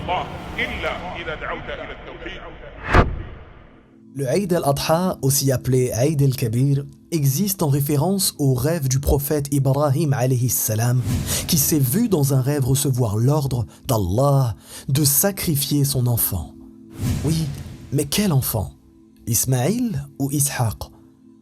الله إلا إذا دعوت إلى التوحيد. Le Eid al-Adha, aussi appelé Eid al-Kabir, existe en référence au rêve du prophète Ibrahim alayhi salam, qui s'est vu dans un rêve recevoir l'ordre d'Allah de sacrifier son enfant. Oui, mais quel enfant? Ismaïl ou Ishaq?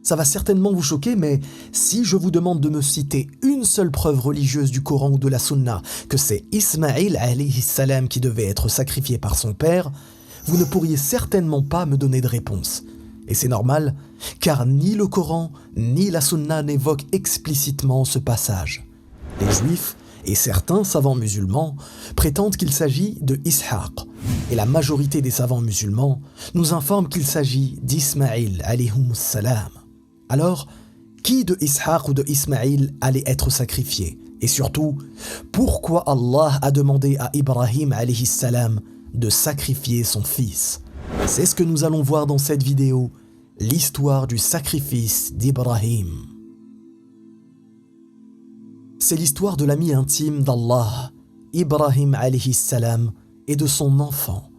Ça va certainement vous choquer, mais si je vous demande de me citer une seule preuve religieuse du Coran ou de la Sunna que c'est Ismaïl alayhi salam qui devait être sacrifié par son père, vous ne pourriez certainement pas me donner de réponse. Et c'est normal, car ni le Coran ni la Sunna n'évoquent explicitement ce passage. Les Juifs et certains savants musulmans prétendent qu'il s'agit de Ishaq, et la majorité des savants musulmans nous informent qu'il s'agit d'Ismaïl alayhum salam. Alors, qui de Ishaq ou de Ismaïl allait être sacrifié? Et surtout, pourquoi Allah a demandé à Ibrahim alayhi salam de sacrifier son fils? C'est ce que nous allons voir dans cette vidéo, l'histoire du sacrifice d'Ibrahim. C'est l'histoire de l'ami intime d'Allah, Ibrahim alayhi salam, et de son enfant.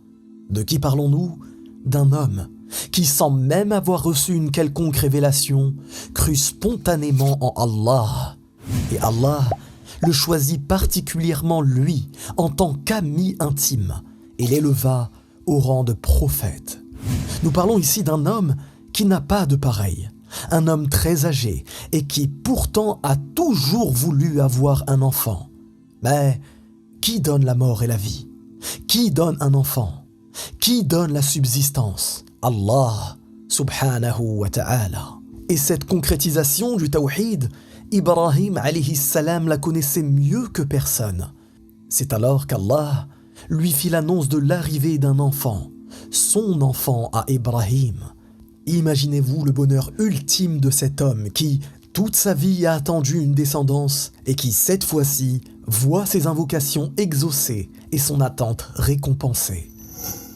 De qui parlons-nous? D'un homme qui, sans même avoir reçu une quelconque révélation, crut spontanément en Allah. Et Allah le choisit particulièrement lui, en tant qu'ami intime, et l'éleva au rang de prophète. Nous parlons ici d'un homme qui n'a pas de pareil, un homme très âgé et qui pourtant a toujours voulu avoir un enfant. Mais qui donne la mort et la vie? Qui donne un enfant? Qui donne la subsistance? Allah subhanahu wa ta'ala. Et cette concrétisation du tawhid, Ibrahim alayhi salam la connaissait mieux que personne. C'est alors qu'Allah lui fit l'annonce de l'arrivée d'un enfant, son enfant à Ibrahim. Imaginez-vous le bonheur ultime de cet homme qui, toute sa vie, a attendu une descendance et qui, cette fois-ci, voit ses invocations exaucées et son attente récompensée.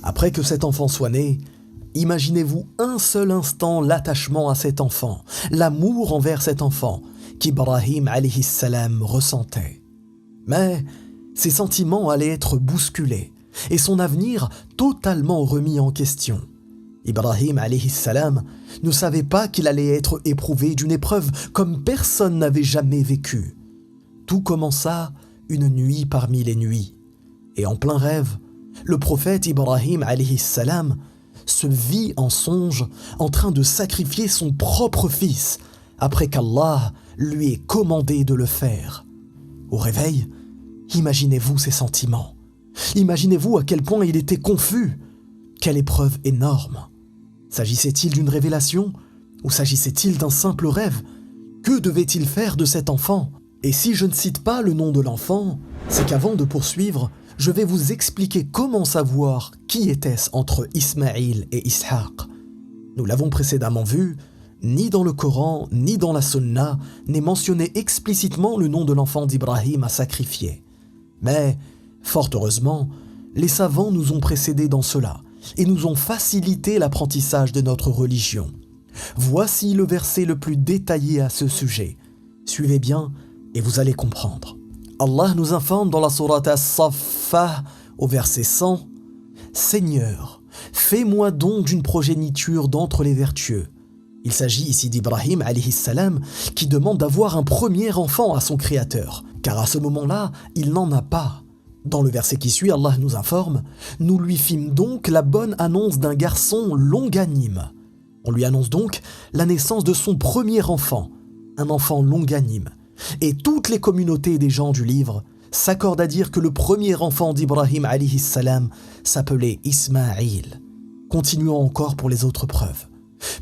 Après que cet enfant soit né, imaginez-vous un seul instant l'attachement à cet enfant, l'amour envers cet enfant qu'Ibrahim alayhi salam ressentait. Mais ses sentiments allaient être bousculés et son avenir totalement remis en question. Ibrahim alayhi salam ne savait pas qu'il allait être éprouvé d'une épreuve comme personne n'avait jamais vécu. Tout commença une nuit parmi les nuits. Et en plein rêve, le prophète Ibrahim alayhi salam se vit en songe en train de sacrifier son propre fils après qu'Allah lui ait commandé de le faire. Au réveil, imaginez-vous ses sentiments. Imaginez-vous à quel point il était confus. Quelle épreuve énorme. S'agissait-il d'une révélation ou s'agissait-il d'un simple rêve? Que devait-il faire de cet enfant? Et si je ne cite pas le nom de l'enfant, c'est qu'avant de poursuivre, je vais vous expliquer comment savoir qui était-ce entre Ismaïl et Ishaq. Nous l'avons précédemment vu, ni dans le Coran, ni dans la Sunna n'est mentionné explicitement le nom de l'enfant d'Ibrahim à sacrifier. Mais, fort heureusement, les savants nous ont précédés dans cela et nous ont facilité l'apprentissage de notre religion. Voici le verset le plus détaillé à ce sujet. Suivez bien et vous allez comprendre. Allah nous informe dans la sourate As-Saffah au verset 100 « Seigneur, fais-moi don d'une progéniture d'entre les vertueux. » Il s'agit ici d'Ibrahim alayhi salam qui demande d'avoir un premier enfant à son créateur, car à ce moment-là, il n'en a pas. Dans le verset qui suit, Allah nous informe « Nous lui fîmes donc la bonne annonce d'un garçon longanime. » On lui annonce donc la naissance de son premier enfant, un enfant longanime. Et toutes les communautés des gens du livre s'accordent à dire que le premier enfant d'Ibrahim alayhi salam s'appelait Ismaïl. Continuons encore pour les autres preuves.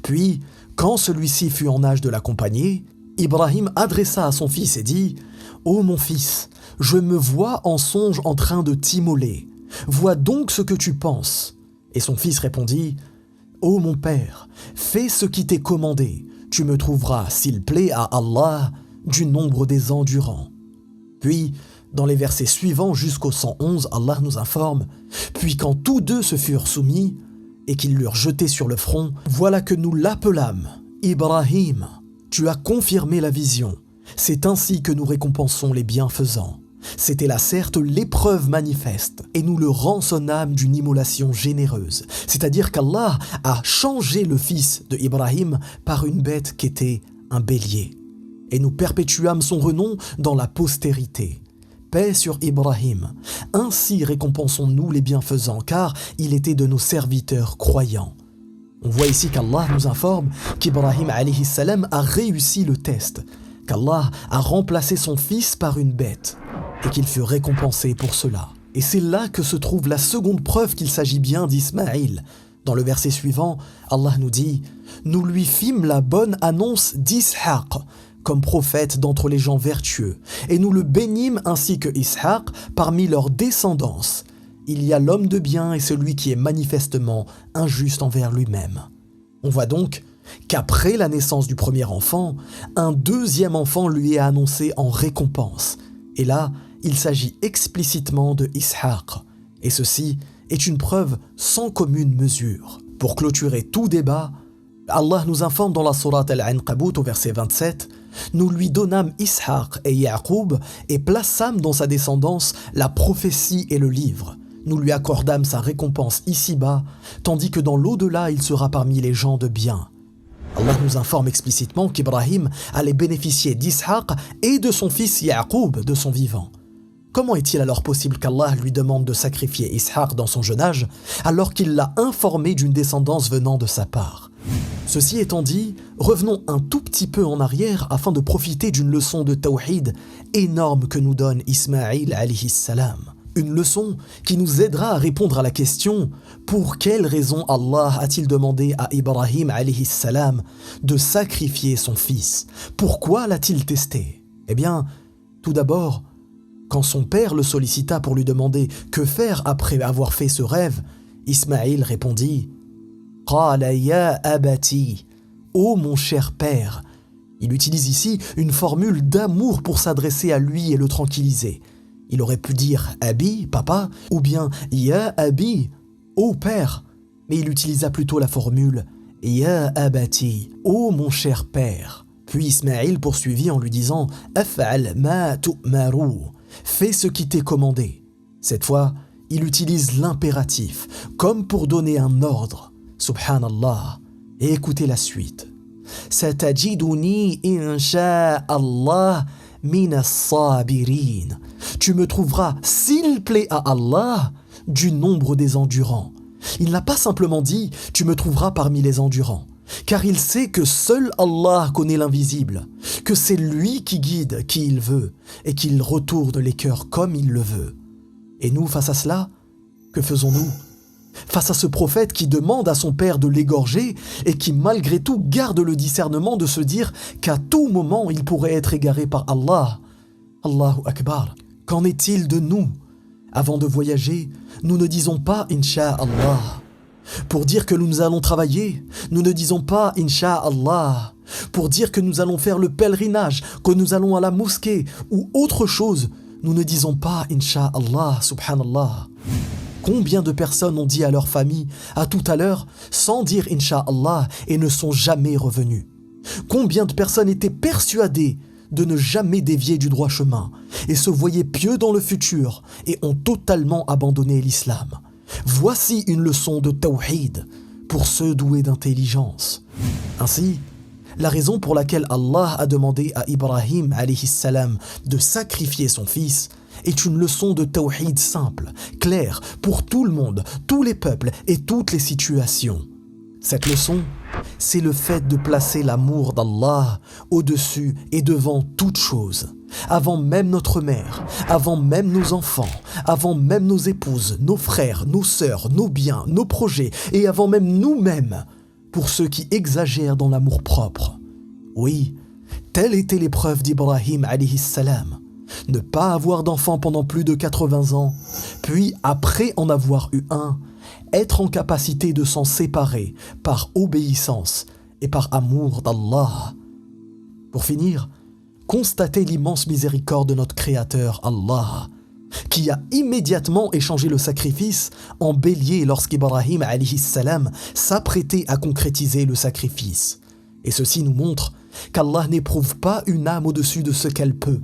Puis, quand celui-ci fut en âge de l'accompagner, Ibrahim adressa à son fils et dit « Ô mon fils, je me vois en songe en train de t'immoler. Vois donc ce que tu penses. » Et son fils répondit « Ô mon père, fais ce qui t'est commandé. Tu me trouveras, s'il plaît à Allah, du nombre des ans durant. » Puis, dans les versets suivants jusqu'au 111, Allah nous informe « Puis quand tous deux se furent soumis, et qu'ils l'eurent jeté sur le front, voilà que nous l'appelâmes Ibrahim. Tu as confirmé la vision. C'est ainsi que nous récompensons les bienfaisants. C'était là certes l'épreuve manifeste, et nous le rançonnâmes d'une immolation généreuse, c'est-à-dire qu'Allah a changé le fils de Ibrahim par une bête qui était un bélier. Et nous perpétuâmes son renom dans la postérité. Paix sur Ibrahim. Ainsi récompensons-nous les bienfaisants, car il était de nos serviteurs croyants. On voit ici qu'Allah nous informe qu'Ibrahim alayhi salam a réussi le test, qu'Allah a remplacé son fils par une bête, et qu'il fut récompensé pour cela. Et c'est là que se trouve la seconde preuve qu'il s'agit bien d'Ismaïl. Dans le verset suivant, Allah nous dit « Nous lui fîmes la bonne annonce d'Ishaq, comme prophète d'entre les gens vertueux, et nous le bénîmes ainsi que Ishaq parmi leurs descendance. Il y a l'homme de bien et celui qui est manifestement injuste envers lui-même. » On voit donc qu'après la naissance du premier enfant, un deuxième enfant lui est annoncé en récompense. Et là, il s'agit explicitement de Ishaq. Et ceci est une preuve sans commune mesure. Pour clôturer tout débat, Allah nous informe dans la sourate Al-Ankabut au verset 27 « Nous lui donnâmes Ishaq et Ya'qub et plaçâmes dans sa descendance la prophétie et le livre. Nous lui accordâmes sa récompense ici-bas, tandis que dans l'au-delà il sera parmi les gens de bien. » Allah nous informe explicitement qu'Ibrahim allait bénéficier d'Ishaq et de son fils Ya'qub de son vivant. Comment est-il alors possible qu'Allah lui demande de sacrifier Ishaq dans son jeune âge, alors qu'il l'a informé d'une descendance venant de sa part? Ceci étant dit, revenons un tout petit peu en arrière afin de profiter d'une leçon de tawhid énorme que nous donne Ismaïl alayhi salam. Une leçon qui nous aidera à répondre à la question « Pour quelle raison Allah a-t-il demandé à Ibrahim alayhi salam de sacrifier son fils? Pourquoi l'a-t-il testé ?» Eh bien, tout d'abord, quand son père le sollicita pour lui demander que faire après avoir fait ce rêve, Ismaïl répondit « Qala ya abati » « Ô mon cher père » Il utilise ici une formule d'amour pour s'adresser à lui et le tranquilliser. Il aurait pu dire « Abi, papa » ou bien « Ya abi, ô père » mais il utilisa plutôt la formule « Ya abati, ô mon cher père ». Puis Ismaïl poursuivit en lui disant « Af'al ma tu'maru » Fais ce qui t'est commandé. Cette fois, il utilise l'impératif, comme pour donner un ordre. Subhanallah. Et écoutez la suite. Satajiduni insha'Allah minas sabirin. Tu me trouveras, s'il plaît à Allah, du nombre des endurants. Il n'a pas simplement dit « tu me trouveras parmi les endurants », car il sait que seul Allah connaît l'invisible, que c'est lui qui guide qui il veut et qu'il retourne les cœurs comme il le veut. Et nous, face à cela, que faisons-nous ? Face à ce prophète qui demande à son père de l'égorger et qui malgré tout garde le discernement de se dire qu'à tout moment il pourrait être égaré par Allah. Allahu Akbar. Qu'en est-il de nous ? Avant de voyager, nous ne disons pas « Inch'Allah ». Pour dire que nous allons travailler, nous ne disons pas « Inch'Allah ». Pour dire que nous allons faire le pèlerinage, que nous allons à la mosquée ou autre chose, nous ne disons pas « Inch'Allah », subhanallah. Combien de personnes ont dit à leur famille « à tout à l'heure » sans dire « Inch'Allah » et ne sont jamais revenus? Combien de personnes étaient persuadées de ne jamais dévier du droit chemin et se voyaient pieux dans le futur et ont totalement abandonné l'islam? Voici une leçon de tawhid pour ceux doués d'intelligence. Ainsi, la raison pour laquelle Allah a demandé à Ibrahim alayhi salam de sacrifier son fils est une leçon de tawhid simple, claire, pour tout le monde, tous les peuples et toutes les situations. Cette leçon, c'est le fait de placer l'amour d'Allah au-dessus et devant toute chose, avant même notre mère, avant même nos enfants, avant même nos épouses, nos frères, nos sœurs, nos biens, nos projets et avant même nous-mêmes, pour ceux qui exagèrent dans l'amour-propre. Oui, telle était l'épreuve d'Ibrahim alayhi salam. Ne pas avoir d'enfant pendant plus de 80 ans, puis après en avoir eu un, être en capacité de s'en séparer par obéissance et par amour d'Allah. Pour finir, constatez l'immense miséricorde de notre Créateur Allah, qui a immédiatement échangé le sacrifice en bélier lorsqu'Ibrahim alayhi salam s'apprêtait à concrétiser le sacrifice. Et ceci nous montre qu'Allah n'éprouve pas une âme au-dessus de ce qu'elle peut.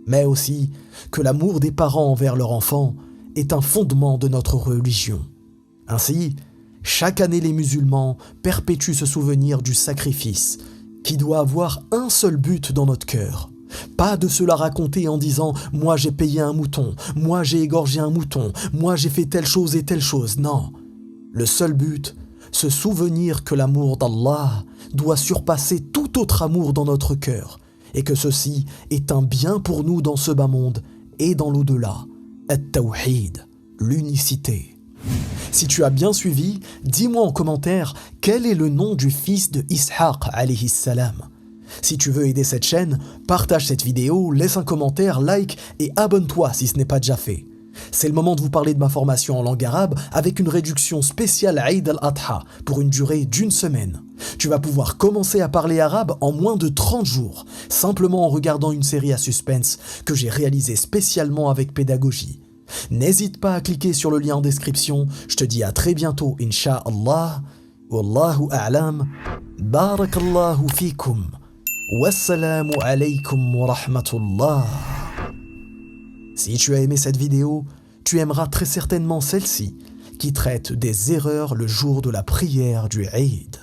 mais aussi que l'amour des parents envers leur enfant est un fondement de notre religion. Ainsi, chaque année les musulmans perpétuent ce souvenir du sacrifice qui doit avoir un seul but dans notre cœur. Pas de se la raconter en disant « moi j'ai payé un mouton, moi j'ai égorgé un mouton, moi j'ai fait telle chose et telle chose ». Non, le seul but, se souvenir que l'amour d'Allah doit surpasser tout autre amour dans notre cœur et que ceci est un bien pour nous dans ce bas monde et dans l'au-delà. At-Tawhid, l'unicité. Si tu as bien suivi, dis-moi en commentaire quel est le nom du fils de Ishaq alayhi salam. Si tu veux aider cette chaîne, partage cette vidéo, laisse un commentaire, like et abonne-toi si ce n'est pas déjà fait. C'est le moment de vous parler de ma formation en langue arabe avec une réduction spéciale Eid al-Adha pour une durée d'1 semaine. Tu vas pouvoir commencer à parler arabe en moins de 30 jours, simplement en regardant une série à suspense que j'ai réalisée spécialement avec pédagogie. N'hésite pas à cliquer sur le lien en description. Je te dis à très bientôt, Inch'Allah. Wallahu a'lam. Barakallahu fikum. Wassalamu alaykum wa rahmatullah. Si tu as aimé cette vidéo, tu aimeras très certainement celle-ci, qui traite des erreurs le jour de la prière du Eid.